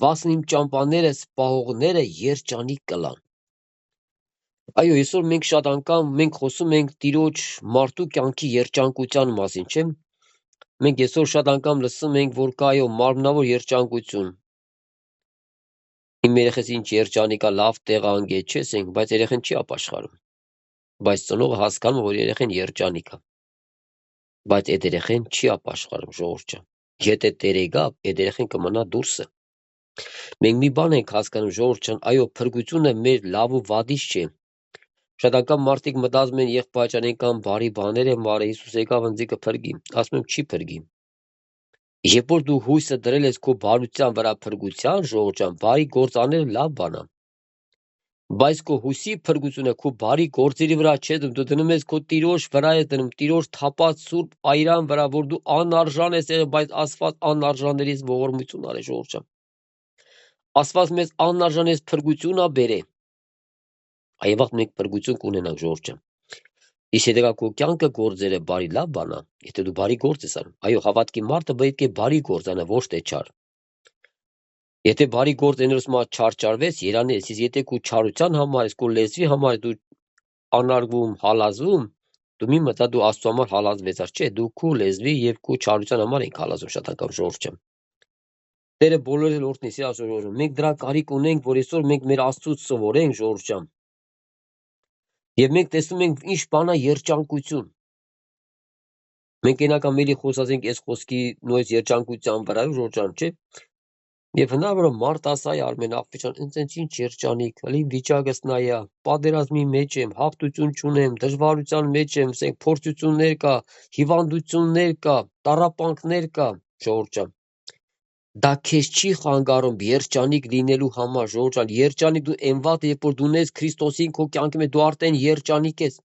վասն իմ ճամպաները սպահողները երջանիկ կլան։ Այո, այսօր մենք շատ անգամ մենք խոսում ենք Տիրոջ մարդու կյանքի երջանկության մասին, չէ՞։ Մենք այսօր շատ անգամ լսում ենք, որ կա այո մարմնավոր երջանկություն։ Իմ երեխես ինչ երջանիկ է, լավ տեղ անգե, չես ենք, բայց երեխան չի ապաշխարում։ Բայց ծնողը հասկանում է, որ երեխան երջանիկ է։ Բայց այդ երեխան չի ապաշխարում, ժողովուրդ ջան։ Եթե Տերը գա, այդ երեխան կմնա դուրսը։ Մենք մի բան ենք հասկանում, ժողովուրդ ջան, այո, փրկությունը մեր լավ ու վատից չէ։ Շատ անգամ մարդիկ մտածում են եղբայր ջան, այնքան բարի բաներ եմ արել, Հիսուս եկավ ինձ կփրկի։ Ասում եմ, չի փրկի։ Երբ որ դու հույսը դրել ես քո բարության վրա փրկության, ժողովուրդ ջան, բարի գործ անել լավ բան է։ Բայց քո հույսի փրկությունը քո բարի գործերի վրա չէ, դու դնում ես քո Տիրոջ վրա ես դնում, Տիրոջ թափած սուրբ այրան վրա, որ դու անարժան ես եղել, բայց Աստված անարժաններից ողորմություն արել, ժողովուրդ ջան։ Աստված մեզ անարժանից փրկություն ա բերել։ Այո, վաղ մենք փրկություն կունենանք, ժողովուրդ ջան։ Իսկ եթե քո կյանքը գործերը բարի լավ բան է, եթե դու բարի գործ ես անում, այո, հավատքի մարդը պետք է բարի գործ անը, ոչ թե չար։ Եթե բարի գործ անելուց մա չարչարվեց, երանես, իսկ եթե քո չարության համար, քո լեզվի համար դու անարգվում, հալազվում, դու մի մտա դու Աստծո համար հալազվեց, չէ, դու քո լեզվի եւ քո չարության համար ենք հալազվում շատ անգամ, ժողովուրդ ջան։ Տերը բոլորը լորտնի սիրաշորը։ Մենք դրա կարիք ունենք, որ այսօր մենք մեր Աստծուց սովորենք, ժողովուրդ ջան։ Եվ մենք տեսնում ենք ինչ բան է երջանկություն։ Մենք այնական մելի խոսացինք այս խոսքի նույն երջանկության վրա, ժողովուրդ ջան, չէ։ Եվ հնարավոր է մարդ ասայ Արմեն Աղբեջան, ինձ ինչ երջանիկ, լի վիճակս նայա, պատերազմի մեջ եմ, հաղթություն չունեմ, դժվարության մեջ եմ, ասենք փորձություններ կա, հիվանդություններ կա, տառապանքներ կա, ժողովուրդ ջան։ Դա քեզ չի խանգարում երջանիկ լինելու համար, ժողովուրդ ջան, երջանիկ դու այնվատ երբ որ դու ունես Քրիստոսին քո կյանքի մեջ, դու արդեն երջանիկ ես։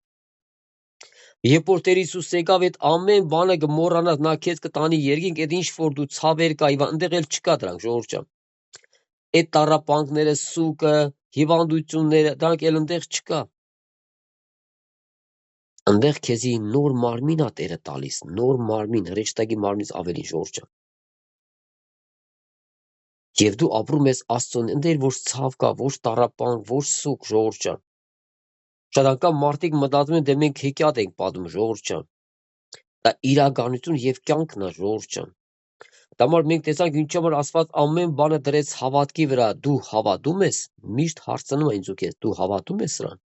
Երբ որ Տեր Հիսուս եկավ, այդ ամեն բանը կմոռանաս, նա քեզ կտանի երկինք, այդ ինչ որ դու ցավեր կա, այնտեղ էլ չկա դրանք, ժողովուրդ ջան։ Այդ տառապանքները, սուկը, հիվանդությունները, դրանք էլ այնտեղ չկա։ Այնտեղ քեզի նոր մարմին է Տերը տալիս, նոր մարմին, հրեշտակի մարմինից ավելի, ժողովուրդ ջան։ Եվ դու ապրում ես Աստծուն, ընդ որ ցավ կա, ոչ տառապանք, ոչ սուկ, ժողովուրդ ջան։ Շատ անգամ մարդիկ մտածում են, դե մենք հեքիաթ ենք պատմում, ժողովուրդ ջան։ Դա իրականություն եւ կյանքն է, ժողովուրդ ջան։ Դա համար մենք տեսանք ինչու որ Աստված ամեն բանը դրեց հավատքի վրա։ Դու հավատում ես։ Միշտ հարցնում են ինձ ու քեզ, դու հավատում ես սրան։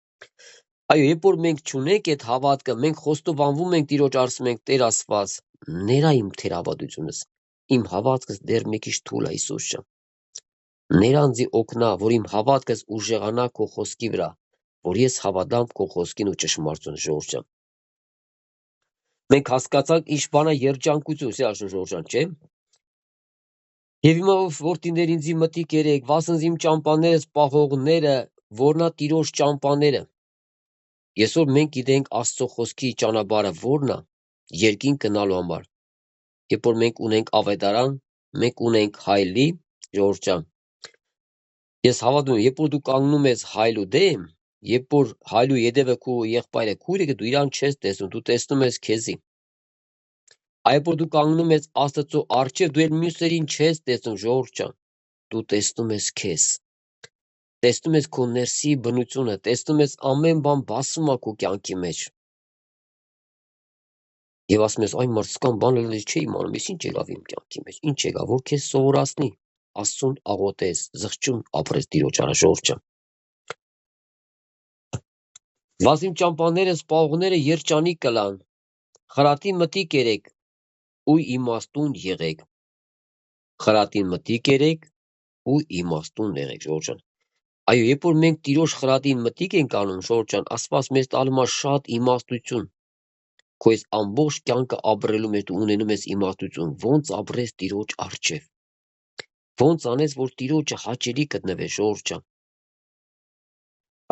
Այո, երբ որ մենք չունենք այդ հավատքը, մենք խոստովանվում ենք Տիրոջ արսում ենք Տեր Աստված, ներա իմ թերավատությունս։ Իմ հավատքս դեռ մի քիչ թույլ է, Հիսուս ջան։ Նրանձի օգնա, որ իմ հավատքս ուժեղանա քո խոսքի վրա, որ ես հավատամ քո խոսքին ու ճշմարտությունը, ժողովուրդ ջան։ Մենք հասկացանք ինչ բան է երջանկություն, սիրաշուն ժողովուրդ ջան, չէ՞։ Եվ հիմա որդիներ ինձի մտիկ երեք, վասն իմ ճամպաները սպահողները, որնա Տիրոջ ճամպաները։ Այսօր մենք գիտենք Աստծո խոսքի ճանապարհը որն է, երկին գնալու համար։ Երբ որ մենք ունենք ավետարան, մենք ունենք հայլի, ժողովուրդ ջան։ Ես հավատում եմ, երբ որ դու կանգնում ես հայլու դեմ, երբ որ հայլու ետևը քո եղբայրը քույրը, դու իրան չես տեսնում, դու տեսնում ես քեզի։ Երբ որ դու կանգնում ես Աստծո առջև, դու էլ մյուսներին չես տեսնում, ժողովուրդ ջան, դու տեսնում ես քեզ։ Տեսնում ես քո ներսի բնությունը, տեսնում ես ամեն բան բացում է քո կյանքի մեջ։ Եվ ասում ես, այ մարդկան բանը չի իմանում, ես ինչ եղավ իմ կյանքի մեջ, ինչ եղավ, որ քեզ սովորացնի։ Աստծուն աղոթես, զղջում ապրես Տիրոջ առաջ, ժողովուրդ ջան։ Վասիմ ճամպաները սպահողները երջանիկ կլան, խրատին մտիկ երեք ու իմաստուն եղեք։ Խրատին մտիկ երեք ու իմաստուն եղեք, ժողովուրդ ջան։ Այո, երբ որ մենք Տիրոջ խրատին մտիկ ենք անում, ժողովուրդ ջան, Աստված մեզ տալու է շատ իմաստություն։ Քո այս ամբողջ կյանքը ապրելու մեջ դու ունենում ես իմաստություն, ոնց ապրես Տիրոջ առջև։ Ոնց անես, որ Տիրոջը հաճելի գտնվի, ժողովուրդ ջան։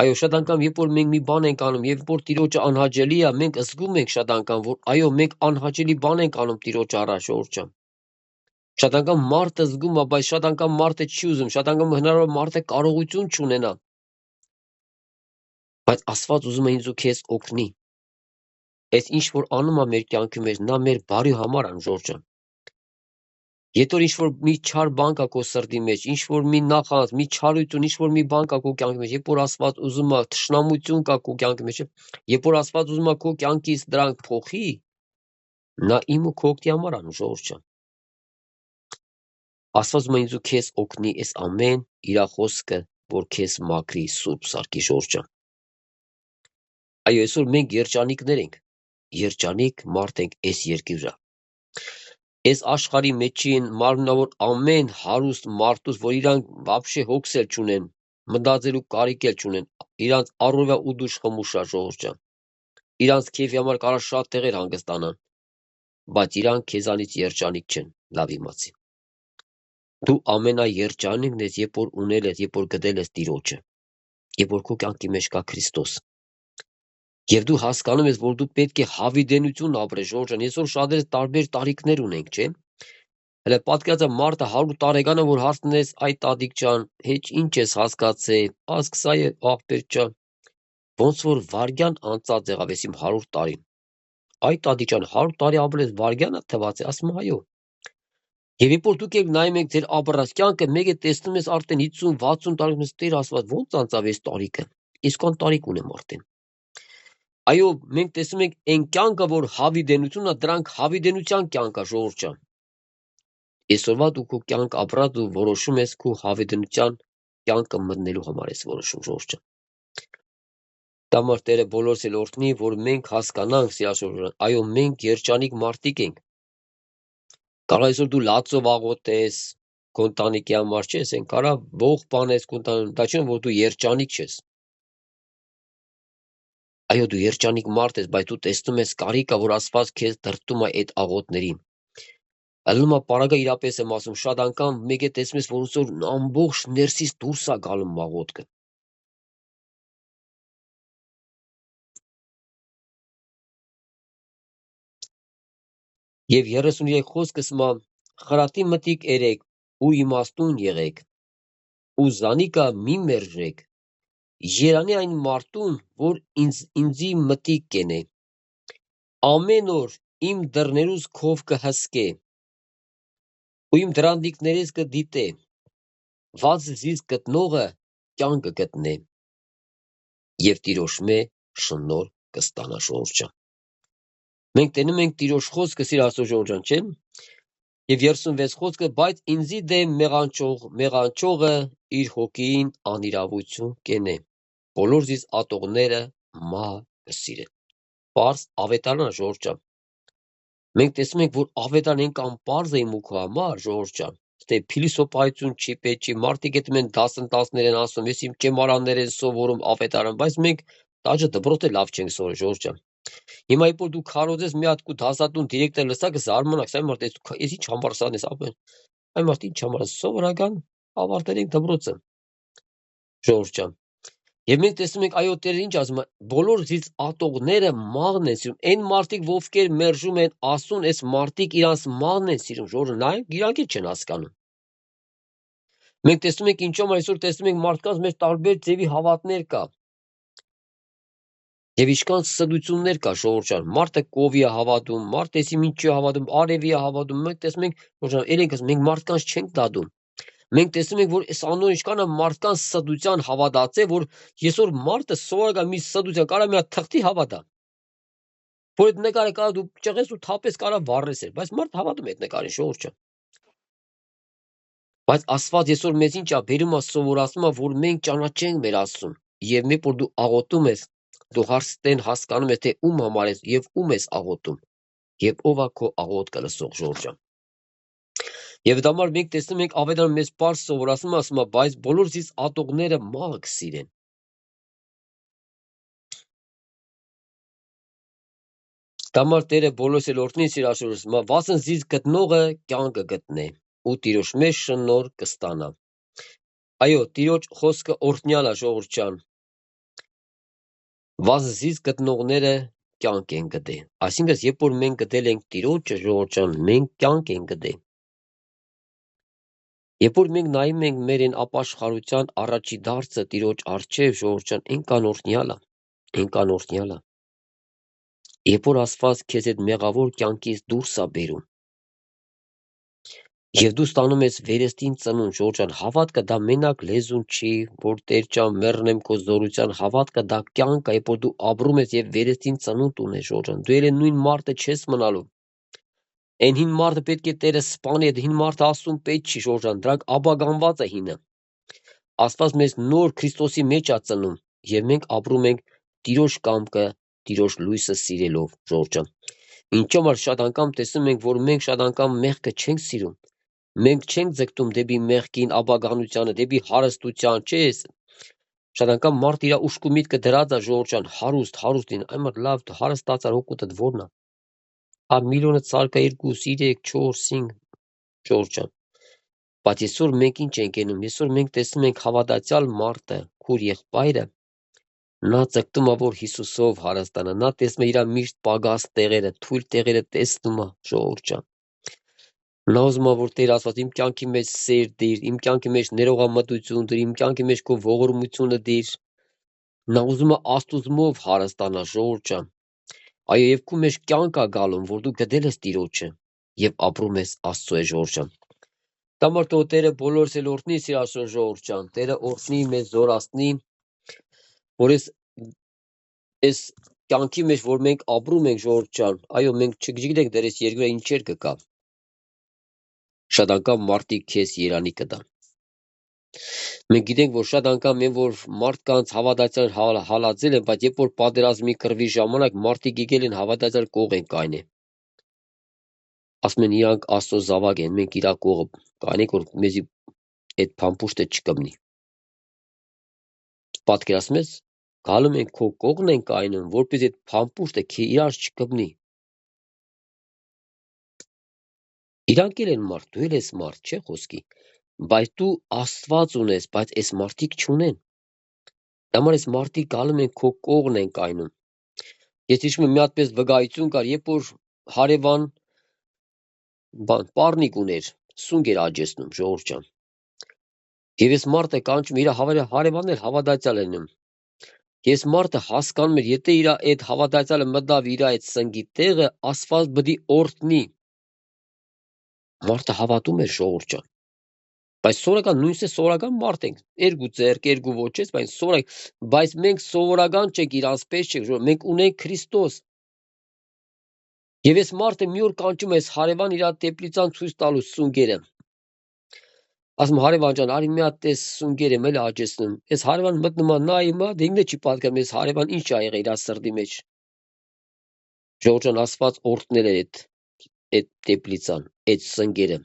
Այո, շատ անգամ երբ որ մենք մի բան ենք անում, երբ որ Տիրոջը անհաճելի է, մենք զգում ենք շատ անգամ, որ այո, մենք անհաճելի բան ենք անում Տիրոջ առաջ, ժողովուրդ ջան։ Շատ անգամ մարդը զգում է, բայց շատ անգամ մարդը չի ուզում, շատ անգամ հնարավոր մարդը կարողություն չունենա։ Բայց Աստված ուզում է ինձ ու քեզ օգնի։ Այս ինչ որ անում է մեր կյանքի մեջ, նա մեր բարի համար է, Ժորժ ջան։ Եթե որ ինչ որ մի չար բան կա քո սրտի մեջ, ինչ որ մի նախանձ, մի չարություն, ինչ որ մի բան կա քո կյանքի մեջ, երբ որ Աստված ուզում է թշնամություն կա քո կյանքի մեջ, երբ որ Աստված ուզում է քո կյանքից դրանք փոխի, նա իմ ու քո օգտի համար անում, Ժորժ ջան։ Աստված ուզում է ինձ ու քեզ օգնի այս ամեն իր խոսքը, որ քեզ մաքրի, սուրբ սարքի, Ժորժ ջան։ Այո, այսօր մենք երջանիկներ ենք, երջանիկ մարդ ենք այս երկրի վրա։ Այս աշխարհի մեջին մարմնավոր ամեն հարուստ մարդուց, որ իրանք вообще հոգսել չունեն, մտածելու կարիք էլ չունեն, իրանց առօրյա ուդուշ խմուշա, Ժողովուրդ ջան։ Իրանց քեֆի համար կարա շատ տեղեր հանգստանան, բայց իրանք քեզանից երջանիկ չեն, լավ իմացի։ Դու ամենաերջանիկն ես, երբ որ ունել ես, երբ որ գտել ես Տիրոջը, երբ որ քո կյանքի մեջ կա Քրիստոս։ Եվ դու հասկանում ես, որ դու պետք է հավիտենություն ապրես, Ժողովուրդ ջան, այսօր շատերս տարբեր տարիքներ ունենք, չէ՞։ Հələ պատկերացա մարդը 100 տարեկան է, որ հարցնես, այ տատիկ ջան, հեչ ինչ ես հասկացել, ասկսա է աղբեր ջան, ոնց որ վարգյան անցած եղավ ես իմ 100 տարին։ Այ տատիկ ջան, 100 տարի ապրես վարգյանը թվաց է, ասում այո։ Եվ երբ որ դուք եք նայում եք ձեր ապրած կյանքը, մեկ է տեսնում ես արդեն 50-60 տարի, Տեր Աստված, ոնց անցավ այս տարիքը։ Իսկան տարիք ունեմ արդեն։ Այո, մենք տեսնում ենք այն կյանքը, որ հավիտենությունն է, դրանք հավիտենության կյանք է, Ժողովուրդ ջան։ Այսօրվա դու քո կյանք ապրած դու որոշում ես քո հավիտենության կյանքը մտնելու համար ես որոշում, Ժողովուրդ ջան։ Դամար Տերը բոլորս էլ օրհնի, որ մենք հասկանանք, սիրաշորժան, այո, մենք երջանիկ մարդիկ ենք։ Կարող այսօր դու լացով աղոթես, քո ընտանիքի համար չես, այն կարա ողջ բանես քո ընտանիքի, դա չէ որ դու երջանիկ ես։ Այո, դու երջանիկ մարդ ես, բայց դու տեսնում ես կարիքա, որ Աստված քեզ դրդում է այդ աղոթներին։ Ալնումա պարագա իրապես եմ ասում, շատ անգամ մեկ է տեսնում ես, որ ոնց որ ամբողջ ներսից դուրս է գալու աղոթքը։ Եվ 33 խոսքը սմա խրատի մտիկ երեք ու իմաստուն եղեք ու զանիկա մի մերժեք երանի այն մարդուն, որ ինձի մտիկ կենե, ամեն օր իմ դռներուս քով կհսկե, ու իմ դրանդիկներից կդիտե, վազ զիս գտնողը կյան կգտնե, և տիրոշմե շնոր կստանա, Ժողովուրդ ջան։ Մենք տենում ենք Տիրոջ խոսքը, սիրահարված Ժողովուրդ ջան, չէ՞։ Եվ 36 խոսքը, բայց ինձի դեմ մեղանչողը իր հոգին անիրավություն կենե, բոլոր զիս ատողները մահ կսիրեն։ Պարզ ավետարանը, Ժողովուրդ ջան։ Մենք տեսնում ենք, որ ավետարան այնքան պարզ է իմ ու քո համար, Ժողովուրդ ջան, թե փիլիսոփայություն չի, պետք չի, մարդիկ էդում են դասընթացներ են ասում, ես իմ ճեմարաններ են սովորում ավետարան, բայց մենք դաժե դպրոց լավ չենք սովորել, Ժողովուրդ ջան։ Հիմա երբ որ դու քարոզես մի հատ կու դասատուն դիրեկտոր լսա կզարմանաս, այ մարդ ես ինչ համար սան ես ապեն։ Այ մարդ ինչ համար սովորական ավարտել ենք դպրոցը, Ժողովուրդ ջան։ Եվ մենք տեսնում ենք, այո, Տերը ինչ ասում է, բոլոր զից ատողները մաղն են սիրում, այն մարդիկ, ովքեր մերժում են ասուն, այս մարդիկ իրանց մաղն են սիրում, Ժողովուրդ, նայեք, իրանք էլ չեն հասկանում։ Մենք տեսնում ենք ինչու համար այսօր տեսնում ենք մարդկանց մեջ տարբեր ձևի հավատներ կա։ Եվ ինչքան սդություններ կա, Ժողովուրդ ջան, մարդը կովի է հավատում, մարդը էսի ինչի է հավատում, արևի է հավատում, մենք տեսնում ենք, որ ենք, մենք մարդկանց չենք դադում։ Մենք տեսնում ենք, որ այս անոր ինչքան է մարդկանց սդության հավատացել, որ այսօր մարդը սովորական մի սդության կարա մի հատ թղթի հավատա։ Որ այդ նկարը կարա դու ճղես ու թափես կարա վառես, բայց մարդը հավատում է այդ նկարին, Ժողովուրդ ջան։ Բայց Աստված այսօր մեզ ինչ է բերում է սովորացնում է, որ մենք ճանաչենք մեր Աստծուն, եւ մի որ դու աղոթում ես, դու հարստեն հասկանում ես, թե ում համար ես եւ ում ես աղոթում, եւ ով է քո աղոթքը լսող, Ժողովուրդ ջան։ Եվ դա համար մենք տեսնում ենք ավետարանը մեզ պարզ սովորացնում ասում է, բայց բոլոր զիս ատողները մահ կսիրեն։ Դա համար Տերը բոլորս էլ օրհնի սիրաշորս, վասն զիս գտնողը կյան կգտնե, ու Տիրոջ մեջ շնոր կստանա։ Այո, Տիրոջ խոսքը օրհնյալ է, Ժողովուրդ ջան։ Վասն զիս գտնողները կյանք են գտե։ Այսինքն, երբ որ մենք գտել ենք Տիրոջը, Ժողովուրդ ջան, մենք կյանք ենք գտե։ Երբ որ մենք նայում ենք մեր այն ապաշխարության առաջի դարձը Տիրոջ առջև, Ժողովուրդ ջան, այնքան օրհնյալ է։ Ընկանորտնյալը, երբ որ Աստված քեզ այդ մեղավոր կյանքից դուրս է բերում, եւ դու ստանում ես վերստին ծնունդ, Ժողովուրդ ջան, հավատքը դա մենակ լեզուն չի, որ Տեր ջան, մեռնեմ քո զորության, հավատքը դա կյանք է, երբ որ դու ապրում ես եւ վերստին ծնունդ ունես, Ժողովուրդ ջան, դու ել նույն մարդը չես մնալու։ Այն հին մարդը պետք է Տերը սպանի, այդ հին մարդը Աստծուն պետք չի, Ժողովուրդ ջան, դրանք աբագանված է հինը։ Աստված մեզ նոր Քրիստոսի մեջ է ծնում եւ մենք ապրում ենք Տիրոջ կամքը, Տիրոջ լույսը սիրելով, Ժողովուրդ ջան։ Ինչու՞ որ շատ անգամ տեսնում ենք, որ մենք շատ անգամ մեղքը չենք սիրում։ Մենք չենք ձգտում դեպի մեղքին, աբագանությանը, դեպի հարստության, չէ՞։ Շատ անգամ մարդ իր ուշքու միտքը դրած է, Ժողովուրդ ջան, հարուստ ին, այմար լավ, հարստացար հոգուտդ որն է։ Ա միլիոնը ցարկա 2, 3, 4, 5, Ժողովուրդ ջան։ Բայց այսօր մենք ինչ ենք անում, այսօր մենք տեսնում ենք հավատացյալ մարդը, քուր եղբայրը, նա ձգտում է, որ Հիսուսով հարստանա, նա տեսնում է իր միշտ պակաս տեղերը, թույլ տեղերը տեսնում է, Ժողովուրդ ջան։ Նա ուզում է, որ Տեր Աստված իմ կյանքի մեջ սեր դիր, իմ կյանքի մեջ ներողամտություն դիր, իմ կյանքի մեջ քո ողորմությունը դիր։ Նա ուզում է Աստուծմով հարստանա, Ժողովուրդ ջան։ Այո, եւ քո մեջ կյանք է գալում, որ դու գտել ես Տիրոջը եւ ապրում ես Աստծո է, Ժողովուրդ ջան։ Դամար թող Տերը բոլորս էլ օրհնի, սիրաշուն Ժողովուրդ ջան, Տերը օրհնի, մեզ զորացնի, որ այս կյանքի մեջ, որ մենք ապրում ենք, Ժողովուրդ ջան, այո, մենք չգիտենք դեռ այս երկրը ինչեր կգա։ Շատ անգամ մարդիկ քեզ երանի կտան։ Մենք գիտենք, որ շատ անգամ են, որ մարդկանց հավատացյալ հալածել են, բայց երբ որ պատերազմի կռվի ժամանակ մարդիկ եկել են հավատացյալ կող են կայնել։ Ասում են իրանք Աստծո զավակ են, մենք իրա կողը կայնենք, որ մեզի այդ փամփուշտը չկմնի։ Պատկերացնում ես, գալում են քո կողն են կայնում, որպես այդ փամփուշտը իրար չկմնի։ Իրանք էլ են մարդ, դու էլ ես մարդ, չէ՞ խոսքի։ Բայց դու Աստված ունես, բայց այս մարդիկ չունեն։ Դամար այս մարդիկ գալում են քո կողն են կայնում։ Ես հիշում եմ մի հատ պես վկայություն կար, երբ որ հարևան պառնիկ ուներ, սունկ էր աճեցնում, Ժողովուրդ ջան։ Եվ այս մարդը կանչում իր հարևանն էլ հավատացյալ են։ Ես մարդը հասկանում էր, եթե իր այդ հավատացյալը մտավ իր այդ սնկի տեղը, Աստված բդի օրհնի։ Մարդը հավատում էր, Ժողովուրդ ջան։ Բայց սովորական նույնիսկ սովորական մարդ ենք, երկու ձեռք, երկու ոչես, բայց մենք սովորական չենք, իրանց պես չենք, մենք ունենք Քրիստոս։ Եվ այս մարդը մի օր կանչում է հարևան իր տեպլիցան ցույց տալու սունկերը։ Ասում հարևան ջան, արի մի հատ տես սունկեր եմ էլ աճեցնում։ Այս հարևան մտնում է նա իմա, դինգը չի պատկանում, այս հարևան ինչ ա եղել իր սրտի մեջ։ Ժողովուրդ ջան, Աստված օրհնել է այդ տեպլիցան, այդ սնկերը։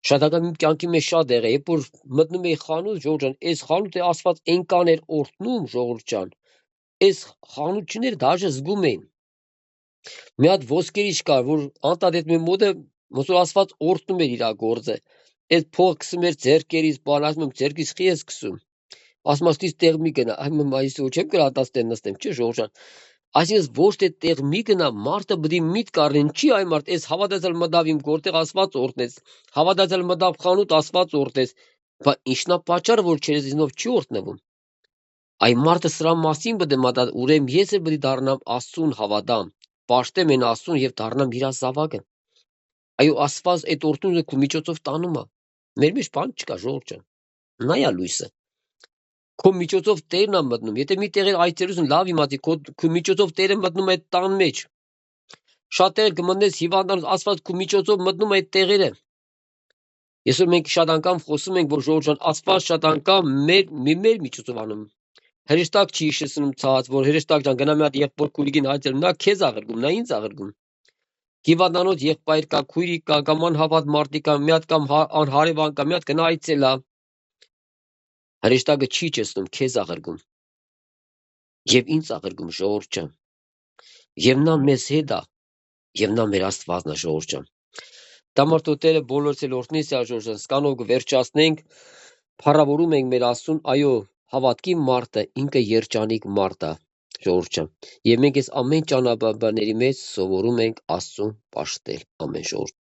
Շատ անգամ իմ կյանքի մեջ շատ եղել, երբ որ մտնում էի խանութ, Ժողովուրդ ջան, այս խանութը Աստված այնքան էր օրհնում, Ժողովուրդ ջան, այս խանութիները դաժե զգում էին։ Մի հատ ոսկերիչ կար, որ անտադետ մոտը ոնց որ Աստված օրհնում էր իր գործը։ Այդ փող քսում էր ձեռքերից, բան ասում եմ, ձեռքից խի ես քսում։ Ասում աստից տեղ մի գնա, այմ այսօր չեմ գնա տաստեն նստեմ, չէ՞ Ժողովուրդ ջան։ Այսինքն ոչ թե տեղ մի գնա, մարդը բդի միտք առնեն, չի այ մարդ, այս հավատացյալ մտավ իմ գործեղ Աստված օրհնեց, հավատացյալ մտավ խանութ Աստված օրհնեց, բայց ինչն է պատճառը, որ չերեզինով չի օրհնվում։ Այ մարդը սրա մասին բդի մտա, ուրեմն ես էլ բդի դառնամ Աստծուն հավատամ, պաշտեմ են Աստծուն եւ դառնամ իր զավակը։ Այո, Աստված այդ օրհնությունը քո միջոցով տանում է։ Մեր մեջ բան չկա, Ժողովուրդ ջան։ Նայա լույսը։ Քո միջոցով Տերն է մտնում։ Եթե մի տեղեր այցելություն լավ իմացի, քո միջոցով Տերը մտնում է այդ տան մեջ։ Շատ տեղ կմտնես հիվանդանոց, Աստված քո միջոցով մտնում է այդ տեղերը։ Այսօր մենք շատ անգամ խոսում ենք, որ Ժողովուրդ ջան, Աստված շատ անգամ մեր միջոցով անում։ Հրեշտակ չի հիշեցնում ցած, որ հրեշտակ ջան գնա մի հատ եղբոր քույրիկին այցելում, նա քեզ աղրգում, նա ինձ աղրգում։ Հիվանդանոց եղբայր կա, քույրիկ կա, կամ անհավատ մարդիկ կա, մի հատ կամ անհարևան կա, մի հատ գնա այցելա։ Հրեշտակը չի ճեսնում, քեզ աղրգում։ Եվ ինձ աղրգում, Ժողովուրդ ջան։ Եվ նա մեզ հետ է, եւ նա մեր Աստվածն է, Ժողովուրդ ջան։ Դամար թող Տերը բոլորս էլ օրհնի, Ժողովուրդ ջան, սկանով կվերջացնենք, փառավորում ենք մեր Աստծուն, այո, հավատքի մարդը ինքը երջանիկ մարդ է, Ժողովուրդ ջան։ Եվ մենք այս ամեն ճանապարհների մեջ սովորում ենք Աստծուն պաշտել, ամեն ժողովուրդ։